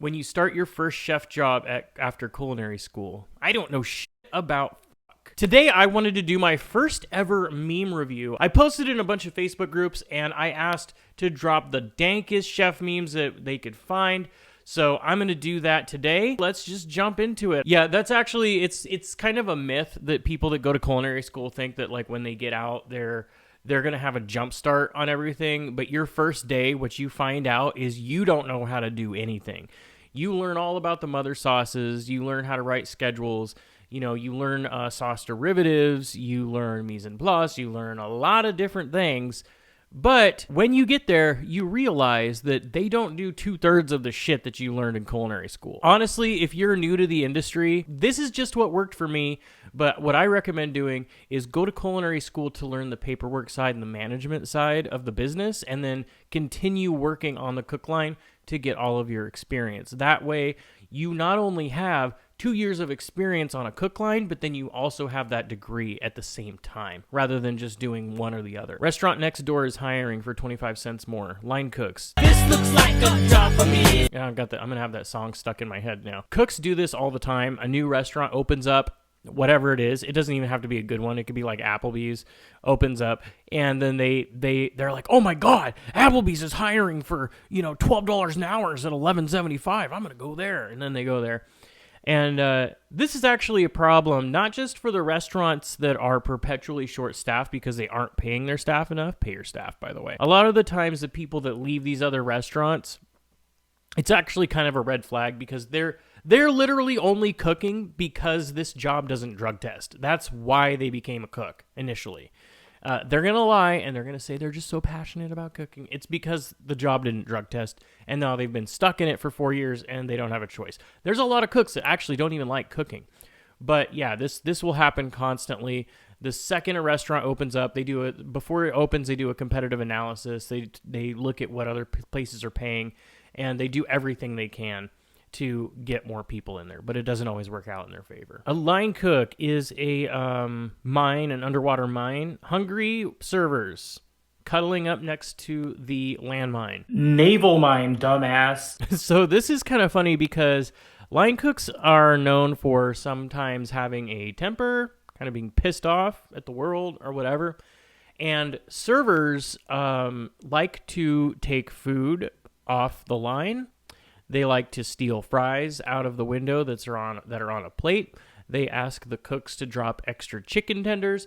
when you start your first chef job after culinary school. I don't know shit about fuck. Today, I wanted to do my first ever meme review. I posted in a bunch of Facebook groups, and I asked to drop the dankest chef memes that they could find. So I'm going to do that today. Let's just jump into it. Yeah, that's actually, it's kind of a myth that people that go to culinary school think that like when they get out, they're going to have a jump start on everything. But your first day, what you find out is you don't know how to do anything. You learn all about the mother sauces. You learn how to write schedules. You know, you learn sauce derivatives. You learn mise en place. You learn a lot of different things. But when you get there, you realize that they don't do 2/3 of the shit that you learned in culinary school. Honestly, if you're new to the industry, this is just what worked for me. But what I recommend doing is go to culinary school to learn the paperwork side and the management side of the business, and then continue working on the cook line to get all of your experience. That way, you not only have 2 years of experience on a cook line, but then you also have that degree at the same time, rather than just doing one or the other. Restaurant next door is hiring for 25 cents more. Line cooks. This looks like a job for me. Yeah, I'm going to have that song stuck in my head now. Cooks do this all the time. A new restaurant opens up, whatever it is. It doesn't even have to be a good one. It could be like Applebee's opens up, and then they're like, oh my God, Applebee's is hiring for, $12 an hour is at $11.75. I'm going to go there. And then they go there. And this is actually a problem, not just for the restaurants that are perpetually short-staffed because they aren't paying their staff enough. Pay your staff, by the way. A lot of the times the people that leave these other restaurants, it's actually kind of a red flag because they're literally only cooking because this job doesn't drug test. That's why they became a cook initially. They're going to lie, and they're going to say they're just so passionate about cooking. It's because the job didn't drug test, and now they've been stuck in it for 4 years, and they don't have a choice. There's a lot of cooks that actually don't even like cooking. But yeah, this will happen constantly. The second a restaurant opens up, before it opens, they do a competitive analysis. They look at what other places are paying, and they do everything they can to get more people in there, but it doesn't always work out in their favor. A line cook is a mine, an underwater mine. Hungry servers cuddling up next to the landmine. Naval mine, dumbass. So this is kind of funny because line cooks are known for sometimes having a temper, kind of being pissed off at the world or whatever. And servers like to take food off the line. They like to steal fries out of the window that are on a plate. They ask the cooks to drop extra chicken tenders.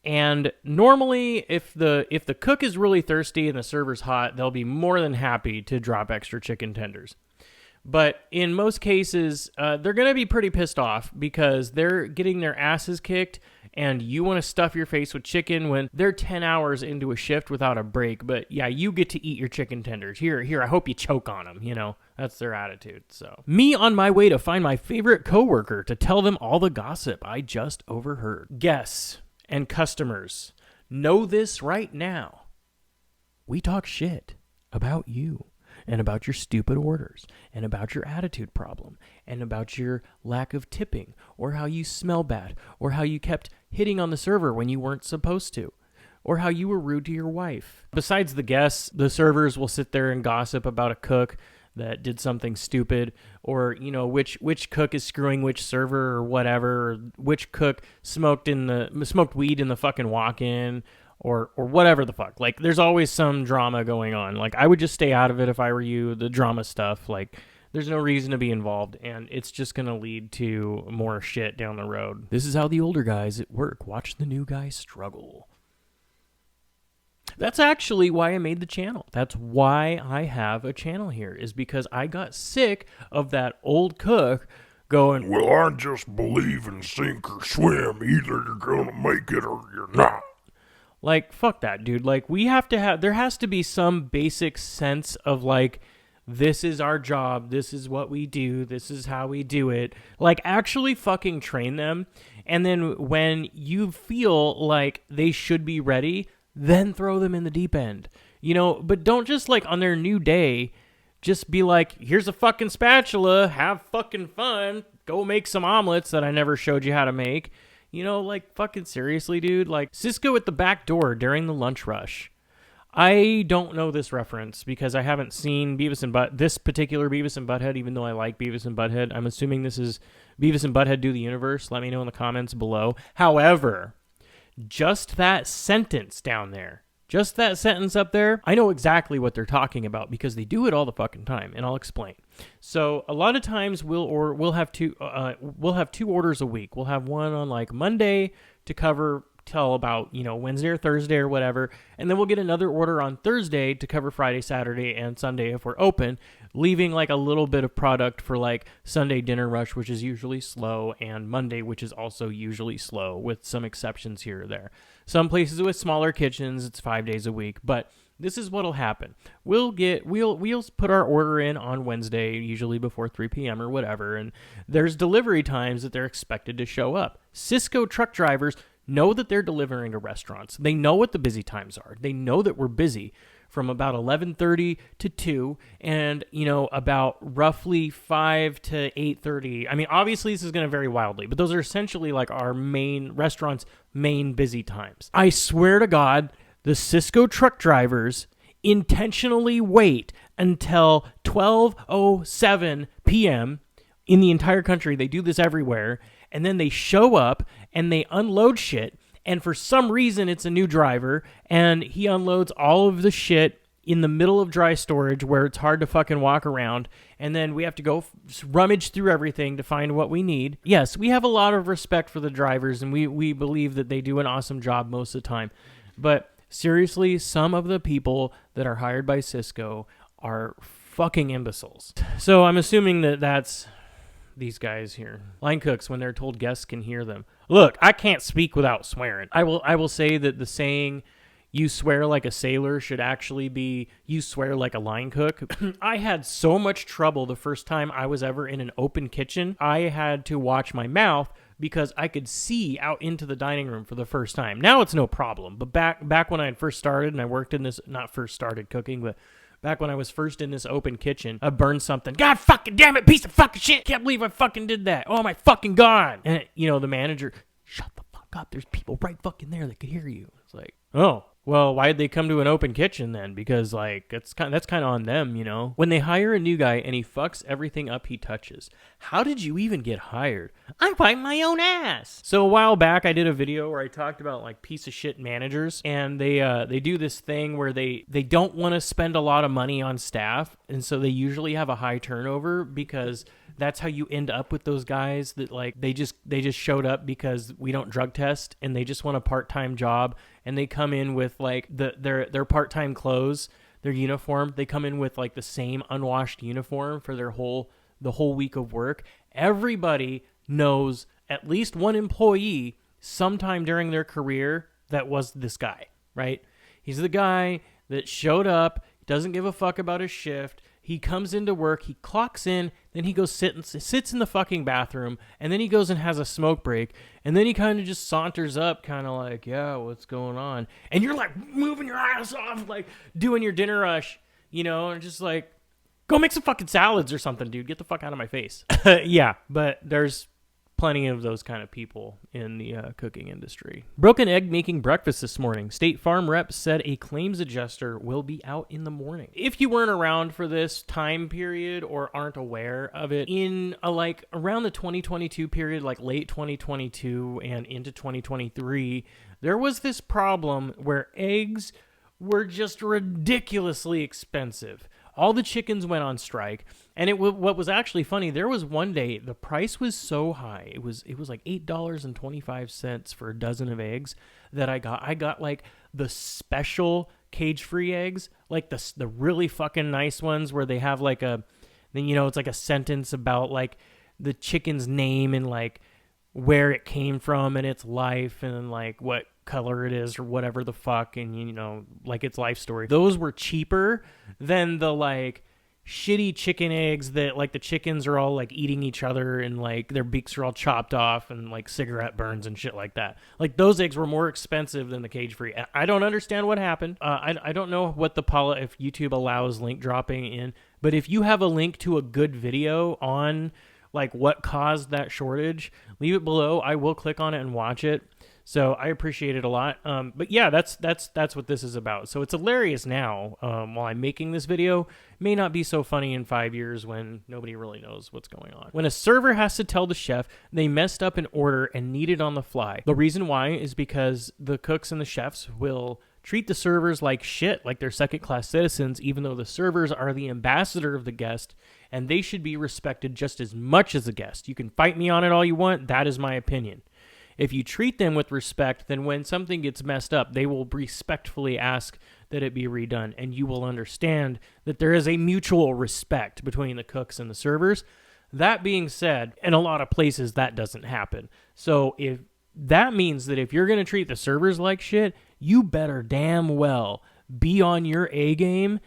And normally, if the cook is really thirsty and the server's hot, they'll be more than happy to drop extra chicken tenders. But in most cases, they're going to be pretty pissed off because they're getting their asses kicked, and you want to stuff your face with chicken when they're 10 hours into a shift without a break. But yeah, you get to eat your chicken tenders. Here, I hope you choke on them, That's their attitude. So, me on my way to find my favorite coworker to tell them all the gossip I just overheard. Guests and customers, know this right now. We talk shit about you and about your stupid orders and about your attitude problem and about your lack of tipping or how you smell bad or how you kept hitting on the server when you weren't supposed to, or how you were rude to your wife. Besides the guests, the servers will sit there and gossip about a cook that did something stupid, or which cook is screwing which server or whatever, or which cook smoked weed in the fucking walk-in, or whatever the fuck. Like, there's always some drama going on. Like, I would just stay out of it if I were you. The drama stuff, like, there's no reason to be involved, and it's just going to lead to more shit down the road. This is how the older guys at work watch the new guys struggle. That's actually why I made the channel. That's why I have a channel here, is because I got sick of that old cook going, well, I just believe in sink or swim. Either you're going to make it or you're not. Like, fuck that, dude. Like, there has to be some basic sense of, like, this is our job, this is what we do, this is how we do it. Like, actually fucking train them. And then when you feel like they should be ready, then throw them in the deep end. But don't just, like, on their new day, just be like, here's a fucking spatula, have fucking fun, go make some omelets that I never showed you how to make. Like, fucking seriously, dude. Like, Cisco at the back door during the lunch rush. I don't know this reference because I haven't seen this particular Beavis and Butthead, even though I like Beavis and Butthead. I'm assuming this is Beavis and Butthead Do the Universe. Let me know in the comments below. However, just that sentence down there, just that sentence up there, I know exactly what they're talking about because they do it all the fucking time, and I'll explain. So a lot of times we'll have two orders a week. We'll have one on like Monday to cover till about, Wednesday or Thursday or whatever, and then we'll get another order on Thursday to cover Friday, Saturday, and Sunday if we're open, leaving like a little bit of product for like Sunday dinner rush, which is usually slow, and Monday, which is also usually slow, with some exceptions here or there. Some places with smaller kitchens, it's 5 days a week, but this is what'll happen. We'll put our order in on Wednesday, usually before 3 p.m. or whatever, and there's delivery times that they're expected to show up. Sysco truck drivers know that they're delivering to restaurants. They know what the busy times are. They know that we're busy from about 11:30 to 2 and, about roughly 5 to 8:30. I mean, obviously this is going to vary wildly, but those are essentially like our restaurant's main busy times. I swear to God, the Sysco truck drivers intentionally wait until 12:07 p.m. in the entire country. They do this everywhere. And then they show up and they unload shit. And for some reason, it's a new driver. And he unloads all of the shit in the middle of dry storage where it's hard to fucking walk around. And then we have to go rummage through everything to find what we need. Yes, we have a lot of respect for the drivers. And we believe that they do an awesome job most of the time. But seriously, some of the people that are hired by Sysco are fucking imbeciles. So I'm assuming that that's these guys here. Line cooks, when they're told guests can hear them. Look, I can't speak without swearing. I will say that the saying, you swear like a sailor, should actually be, you swear like a line cook. I had so much trouble the first time I was ever in an open kitchen. I had to watch my mouth because I could see out into the dining room for the first time. Now it's no problem. But back when I had first started and I worked in this, not first started cooking, but back when I was first in this open kitchen, I burned something. God fucking damn it, piece of fucking shit. Can't believe I fucking did that. Oh my fucking God. And, the manager, shut the fuck up. There's people right fucking there that could hear you. It's like, oh, well, why'd they come to an open kitchen then? Because, that's kind of on them, When they hire a new guy and he fucks everything up he touches, how did you even get hired? I wipe my own ass. So a while back, I did a video where I talked about, piece of shit managers, and they do this thing where they don't want to spend a lot of money on staff, and so they usually have a high turnover because that's how you end up with those guys that they just showed up because we don't drug test and they just want a part-time job, and they come in with their part-time clothes, their uniform. They come in with the same unwashed uniform for the whole week of work. Everybody knows at least one employee sometime during their career that was this guy, right? He's the guy that showed up, doesn't give a fuck about his shift. He comes into work, he clocks in, then he goes sits in the fucking bathroom, and then he goes and has a smoke break, and then he kind of just saunters up, kind of like, yeah, what's going on? And you're moving your ass off, doing your dinner rush, and just go make some fucking salads or something, dude. Get the fuck out of my face. Yeah, but there's plenty of those kind of people in the cooking industry. Broken egg making breakfast this morning. State Farm rep said a claims adjuster will be out in the morning. If you weren't around for this time period or aren't aware of it, in around the 2022 period, late 2022 and into 2023, there was this problem where eggs were just ridiculously expensive. All the chickens went on strike, and what was actually funny, there was one day the price was so high, it was like $8.25 for a dozen of eggs that I got the special cage-free eggs, the really fucking nice ones where they have it's a sentence about the chicken's name and where it came from and its life and what color it is or whatever the fuck, and its life story. Those were cheaper than the shitty chicken eggs that the chickens are all eating each other and their beaks are all chopped off and cigarette burns and shit like that. Those eggs were more expensive than the cage free. I don't understand what happened. I don't know what if YouTube allows link dropping in, but if you have a link to a good video on what caused that shortage, leave it below. I will click on it and watch it. So I appreciate it a lot. But yeah, that's what this is about. So it's hilarious now while I'm making this video. May not be so funny in 5 years when nobody really knows what's going on. When a server has to tell the chef they messed up an order and need it on the fly. The reason why is because the cooks and the chefs will treat the servers like shit, like they're second-class citizens, even though the servers are the ambassador of the guest, and they should be respected just as much as a guest. You can fight me on it all you want. That is my opinion. If you treat them with respect, then when something gets messed up, they will respectfully ask that it be redone, and you will understand that there is a mutual respect between the cooks and the servers. That being said, in a lot of places, that doesn't happen. So if that means that if you're going to treat the servers like shit, you better damn well be on your A game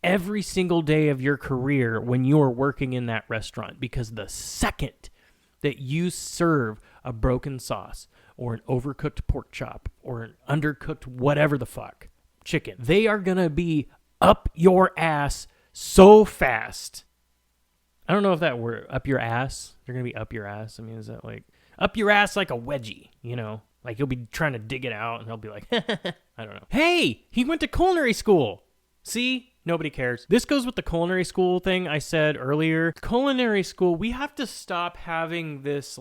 every single day of your career when you are working in that restaurant, because the second that you serve a broken sauce or an overcooked pork chop or an undercooked whatever the fuck chicken, they are going to be up your ass so fast. I don't know if that word, up your ass, they're going to be up your ass. I mean, is that like up your ass like a wedgie, you know? Like you'll be trying to dig it out and they'll be like, I don't know. Hey, he went to culinary school. See? Nobody cares. This goes with the culinary school thing I said earlier. Culinary school, we have to stop having this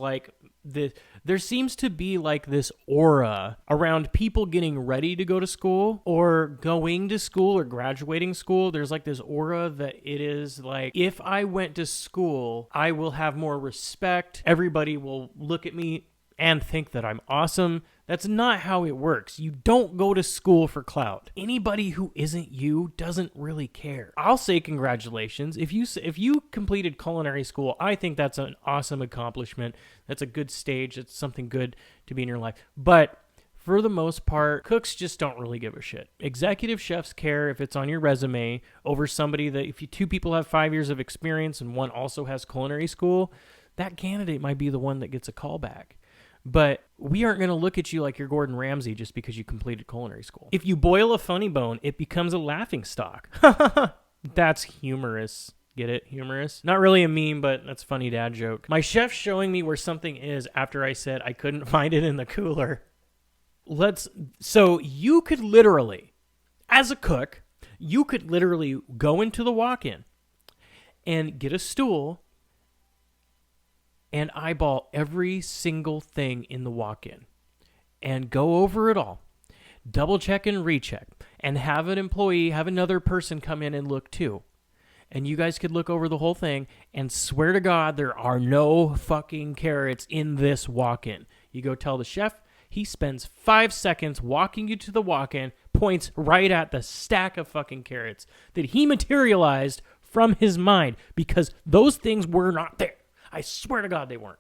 there seems to be like this aura around people getting ready to go to school or going to school or graduating school. There's like this aura that it is like, if I went to school, I will have more respect. Everybody will look at me and think that I'm awesome. That's not how it works. You don't go to school for clout. Anybody who isn't you doesn't really care. I'll say congratulations. If you completed culinary school, I think that's an awesome accomplishment. That's a good stage. It's something good to be in your life. But for the most part, cooks just don't really give a shit. Executive chefs care if it's on your resume over somebody that if two people have 5 years of experience and one also has culinary school, that candidate might be the one that gets a call back. But we aren't going to look at you like you're Gordon Ramsay just because you completed culinary school. If you boil a funny bone, it becomes a laughing stock. That's humorous. Get it? Humorous? Not really a meme, but that's a funny dad joke. My chef's showing me where something is after I said I couldn't find it in the cooler. So you could literally, as a cook, you could literally go into the walk-in and get a stool and eyeball every single thing in the walk-in and go over it all, double check and recheck, and have another person come in and look too. And you guys could look over the whole thing and swear to God there are no fucking carrots in this walk-in. You go tell the chef, he spends 5 seconds walking you to the walk-in, points right at the stack of fucking carrots that he materialized from his mind because those things were not there. I swear to God they weren't.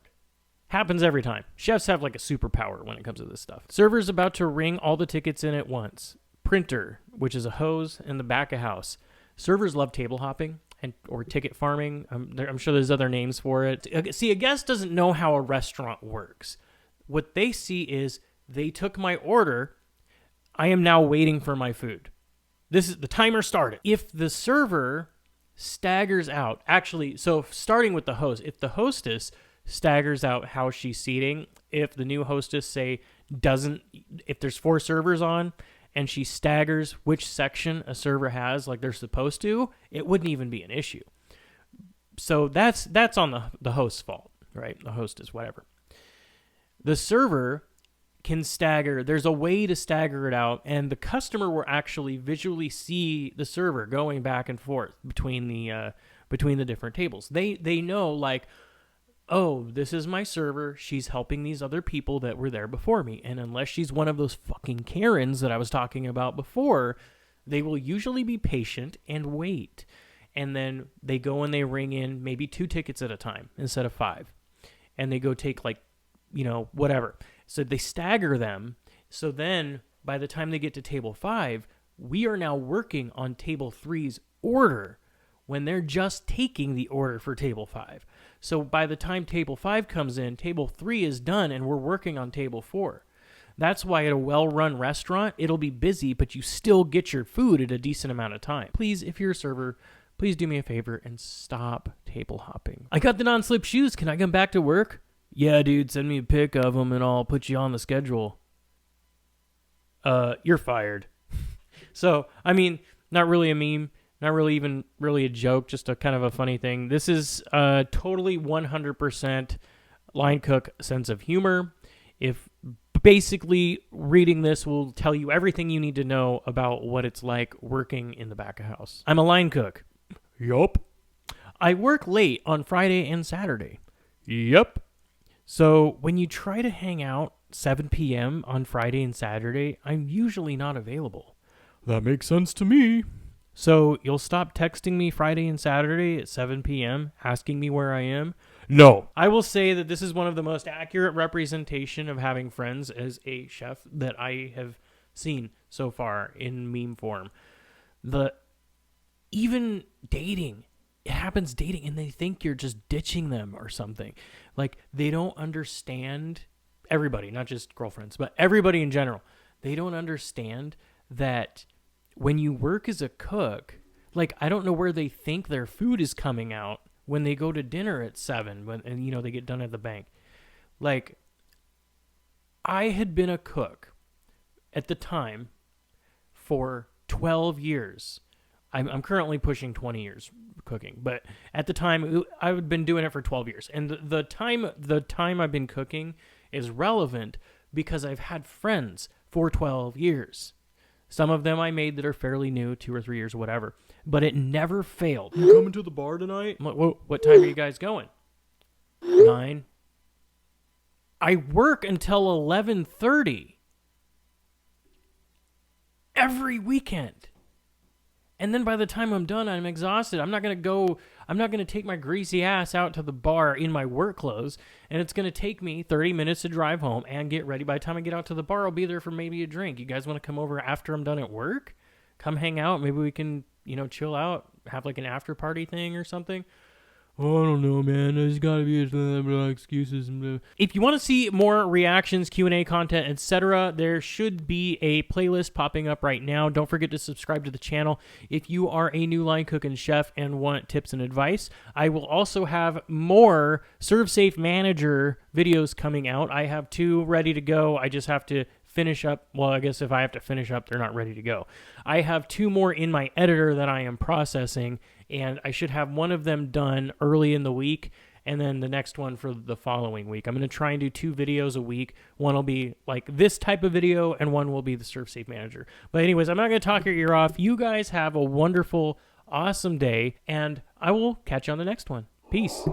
Happens every time. Chefs have like a superpower when it comes to this stuff. Server's about to ring all the tickets in at once. Printer, which is a hose in the back of house. Servers love table hopping or ticket farming. I'm sure there's other names for it. See, a guest doesn't know how a restaurant works. What they see is they took my order. I am now waiting for my food. This is the timer started. If the server staggers out, so starting with the host, if the hostess staggers out how she's seating, if the new hostess if there's 4 servers on and she staggers which section a server has like they're supposed to, it wouldn't even be an issue. So that's on the host's fault, right? The hostess, whatever. The server can stagger. There's a way to stagger it out, and the customer will actually visually see the server going back and forth between the different tables. They know, like, oh, this is my server. She's helping these other people that were there before me, and unless she's one of those fucking Karens that I was talking about before, they will usually be patient and wait. And then they go and they ring in maybe 2 tickets at a time instead of 5, and they go take whatever. So they stagger them. So then by the time they get to table 5, we are now working on table 3's order when they're just taking the order for table 5. So by the time table 5 comes in, table 3 is done and we're working on table 4. That's why at a well-run restaurant, it'll be busy, but you still get your food at a decent amount of time. Please, if you're a server, please do me a favor and stop table hopping. I got the non-slip shoes. Can I come back to work? Yeah, dude, send me a pic of them and I'll put you on the schedule. you're fired. So, I mean, not really a meme, not really even really a joke, just a kind of a funny thing. This is totally 100% line cook sense of humor. If basically reading this will tell you everything you need to know about what it's like working in the back of house. I'm a line cook. Yup. I work late on Friday and Saturday. Yep. So when you try to hang out 7 p.m. on Friday and Saturday, I'm usually not available. That makes sense to me. So you'll stop texting me Friday and Saturday at 7 p.m. asking me where I am? No. I will say that this is one of the most accurate representation of having friends as a chef that I have seen so far in meme form. Even dating, it happens dating, and they think you're just ditching them or something. Like, they don't understand, everybody, not just girlfriends, but everybody in general. They don't understand that when you work as a cook, like, I don't know where they think their food is coming out when they go to dinner at 7 and they get done at the bank. Like, I had been a cook at the time for 12 years. I'm currently pushing 20 years cooking, but at the time I've been doing it for 12 years. And the time I've been cooking is relevant because I've had friends for 12 years. Some of them I made that are fairly new, 2 or 3 years, whatever. But it never failed. You coming to the bar tonight? I'm like, whoa, what time are you guys going? 9. I work until 11:30 every weekend. And then by the time I'm done, I'm exhausted. I'm not going to take my greasy ass out to the bar in my work clothes, and it's going to take me 30 minutes to drive home and get ready. By the time I get out to the bar, I'll be there for maybe a drink. You guys want to come over after I'm done at work? Come hang out. Maybe we can, chill out, have like an after party thing or something. Oh, I don't know, man. There's got to be excuses. If you want to see more reactions, Q&A content, etc., there should be a playlist popping up right now. Don't forget to subscribe to the channel if you are a new line cook and chef and want tips and advice. I will also have more ServSafe Manager videos coming out. I have 2 ready to go. I just have to finish up. Well, I guess if I have to finish up, they're not ready to go. I have 2 more in my editor that I am processing, and I should have one of them done early in the week, and then the next one for the following week. I'm going to try and do 2 videos a week. One will be like this type of video, and one will be the ServSafe Manager. But anyways, I'm not going to talk your ear off. You guys have a wonderful, awesome day, and I will catch you on the next one. Peace.